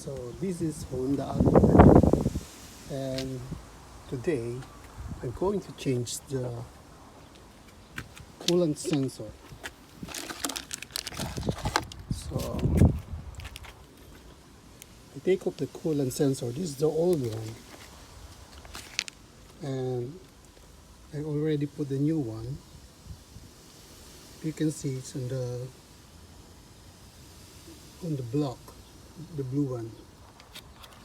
So this is Honda Accord, and today I'm going to change the coolant sensor. So I take off the coolant sensor. This is the old one, and I already put the new one. You can see it's on the block, the blue one,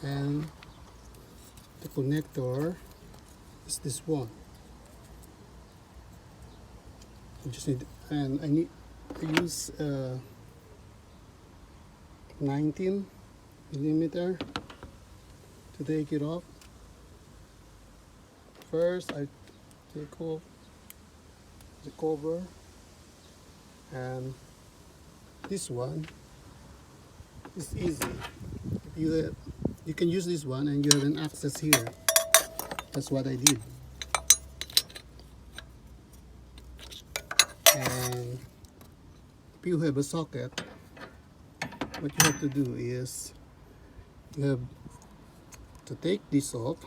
and the connector is this one. I need to use 19 millimeter to take it off. First, I take off the cover, and this one is easy. You can use this one, and you have an access here. That's what I did. And if you have a socket, what you have to do is you have to take this off,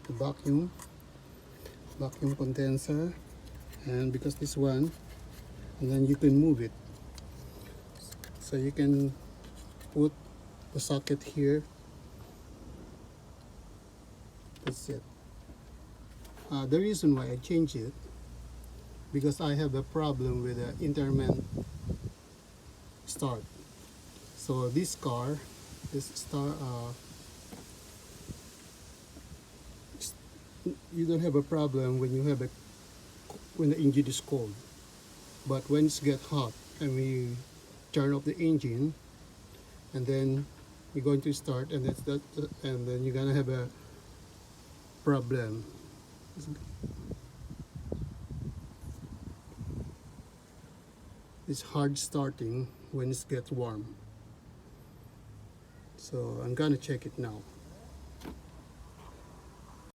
the vacuum condenser, and because this one, and then you can move it, so you can put the socket here. That's it. The reason why I changed it, because I have a problem with the intermittent start. So this car, you don't have a problem when when the engine is cold, but when it gets hot and we turn off the engine, and then you're going to start, and and then you're gonna have a problem. It's hard starting when it gets warm. So I'm gonna check it now.